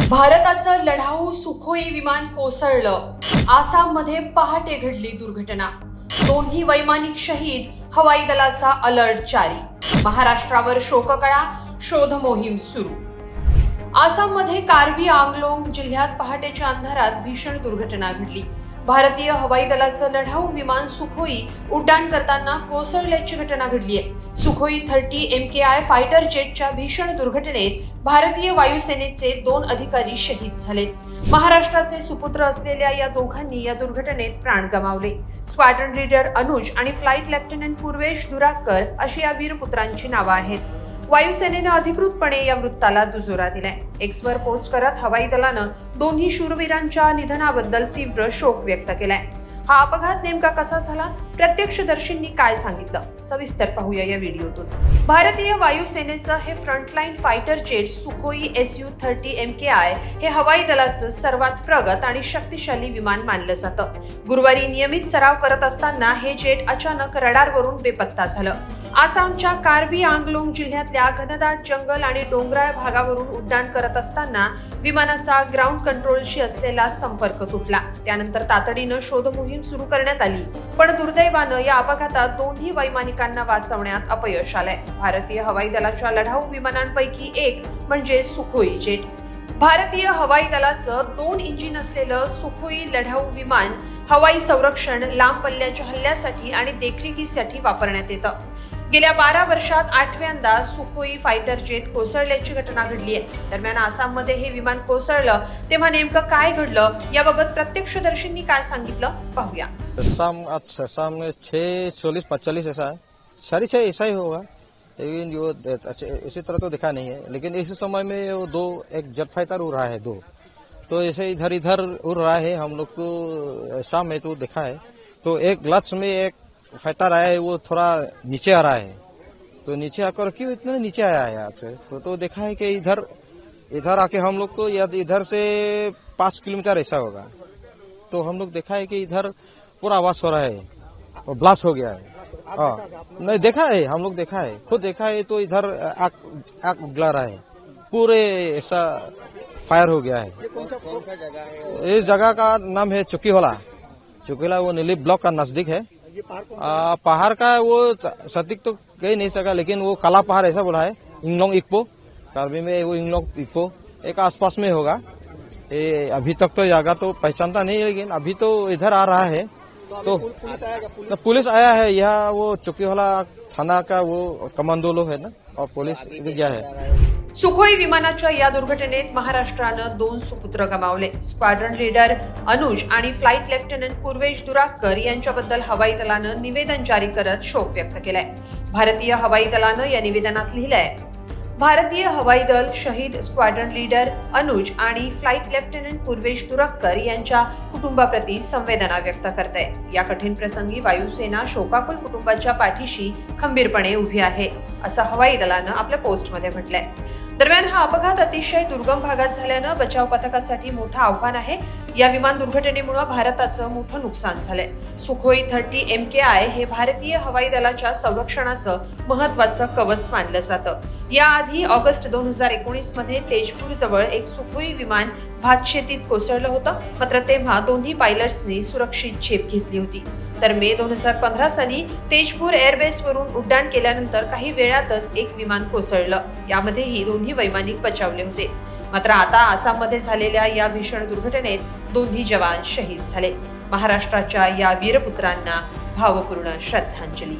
भारताचं लढाऊ सुखोई विमान कोसळलं. आसाममध्ये पहाटे घडली दुर्घटना. दोन्ही वैमानिक शहीद. हवाई दलाचा अलर्ट जारी. महाराष्ट्रावर शोककळा. शोध मोहीम सुरू. आसाममध्ये कार्बी आंगलोंग जिल्ह्यात पहाटेच्या अंधारात भीषण दुर्घटना घडली. भारतीय हवाई दलाचं लढाऊ विमान सुखोई उड्डाण करताना कोसळल्याची घटना घडली आहे. सुखोई 30 MKI फायटर जेटच्या भीषण दुर्घटनेत भारतीय वायुसेनेचे 2 अधिकारी शहीद झाले. महाराष्ट्राचे सुपुत्र असलेल्या या दोघांनी या दुर्घटनेत प्राण गमावले. स्क्वॉड्रन लीडर अनुज आणि फ्लाइट लेफ्टनंट पूर्वेश दुराकर अशी या वीरपुत्रांची नावं आहेत. वायुसेनेनं अधिकृतपणे या वृत्ताला दुजोरा दिलाय. एक्सवर पोस्ट करत हवाई दलानं दोन्ही शूरवीरांच्या निधनाबद्दल तीव्र शोक व्यक्त केलाय. हा अपघात नेमका कसा झाला, प्रत्यक्षदर्शींनी काय सांगितलं, सविस्तर पाहूया या व्हिडिओतून. भारतीय वायुसेनेचं हे frontline fighter jet Sukhoi Su-30 MKI हे हवाई दलाचं सर्वात प्रगत आणि शक्तिशाली विमान मानलं जातं. गुरुवारी नियमित सराव करत असताना हे जेट अचानक रडारवरून बेपत्ता झालं. आसामच्या कार्बी आंगलोंग जिल्ह्यातल्या घनदाट जंगल आणि डोंगराळ भागावरून उड्डाण करत असताना विमानाचा ग्राउंड कंट्रोलशी असलेला संपर्क तुटला. त्यानंतर तातडीनं शोध मोहीम सुरू करण्यात आली, पण दुर्दैवानं या अपघातात दोन्ही वैमानिकांना वाचवण्यात अपयश आलंय. भारतीय हवाई दलाच्या लढाऊ विमानांपैकी एक म्हणजे सुखोई जेट. भारतीय हवाई दलाचं 2 इंजिन असलेलं सुखोई लढाऊ विमान हवाई संरक्षण, लांब पल्ल्याच्या हल्ल्यासाठी आणि देखरेखीसाठी वापरण्यात येतं. गेल्या 12 वर्षात 8व्यांदा सुखोई फायटर जेट कोसळल्याची घटना घडली आहे. दरम्यान आसाममध्ये हे विमान कोसळलं तेव्हा नेमकं काय घडलं याबाबत प्रत्यक्षदर्शींनी काय सांगितलं पाहूया. शाम में 6:40-45 ऐसा है, 6:30 ऐसा ही होगा, लेकिन वो इसी तरह तो दिखा नहीं है. लेकिन इस समय में वो एक जेट फाइटर उड़ रहा है, 2 तो ऐसे इधर उड़ रहा है. हम लोग को शाम में तो देखा है. तो एक लक्ष में एक फाइटर आया है, वो थोड़ा नीचे आ रहा है. तो नीचे आकर क्यों इतना नीचे आया है यहाँ से, तो देखा है कि इधर आके हम लोग को या इधर से 5 किलोमीटर ऐसा होगा. तो हम लोग देखा है कि इधर पूरा आवाज हो रहा है और ब्लास्ट हो गया है. नहीं देखा है, हम लोग देखा है, खुद देखा है. तो इधर आग उगला रहा है, पूरे ऐसा फायर हो गया है. कौन सा जगह है? इस जगह का नाम है चुकीहोला. वो नीली ब्लॉक का नजदीक है. पहाड़ का वो सटीक तो कह नहीं सका, लेकिन वो काला पहाड़ ऐसा बोला है. इंगलोंग इक्पो, कार्बी में वो इंगलोंग इक्पो एक आसपास में होगा. ये अभी तक तो जगह तो पहचानता नहीं है, लेकिन अभी तो इधर आ रहा है. तो पुलिस आया है. यहाँ वो चुकीहोला थाना का वो कमांडो लोग है ना, और पुलिस गया है. सुखोई विमानाच्या या दुर्घटनेत महाराष्ट्रानं 2 सुपुत्र गमावले. स्क्वॉड्रन लीडर अनुज आणि फ्लाइट लेफ्टनंट पूर्वेश दुराकर यांच्याबद्दल हवाई दलानं निवेदन जारी करत शोक व्यक्त केलाय. भारतीय हवाई दलानं या निवेदनात लिहिलंय, भारतीय हवाई दल शहीद स्क्वॉड्रन लीडर अनुज आणि फ्लाइट लेफ्टनंट पूर्वेश दुराकर यांच्या कुटुंबाप्रती संवेदना व्यक्त करते. या कठीण प्रसंगी वायुसेना शोकाकुल कुटुंबाच्या पाठीशी खंबीरपणे उभी आहे, असं हवाई दलानं आपल्या पोस्टमध्ये म्हटलंय. दरम्यान हा अपघात अतिशय दुर्गम भागात झाल्यानं बचाव पथकासाठी मोठं आव्हान आहे. या विमान दुर्घटनेमुळे भारताचं मोठं नुकसान झालंय. सुखोई 30 MKI हे भारतीय हवाई दलाच्या संरक्षणाचं महत्वाचं कवच मानलं जातं. याआधी ऑगस्ट 2019 मध्ये तेजपूर जवळ एक सुखोई विमान भातशेतीत कोसळलं होतं. मात्र तेव्हा दोन्ही पायलट्सनी सुरक्षित झेप घेतली होती. तर मे 2015 साली तेजपूर एअरबेसवरून उड्डाण केल्यानंतर काही वेळातच एक विमान कोसळलं. यामध्येही दोन्ही वैमानिक बचावले होते. मात्र आता आसाममध्ये झालेल्या या भीषण दुर्घटनेत दोन्ही जवान शहीद झाले. महाराष्ट्राच्या या वीरपुत्रांना भावपूर्ण श्रद्धांजली.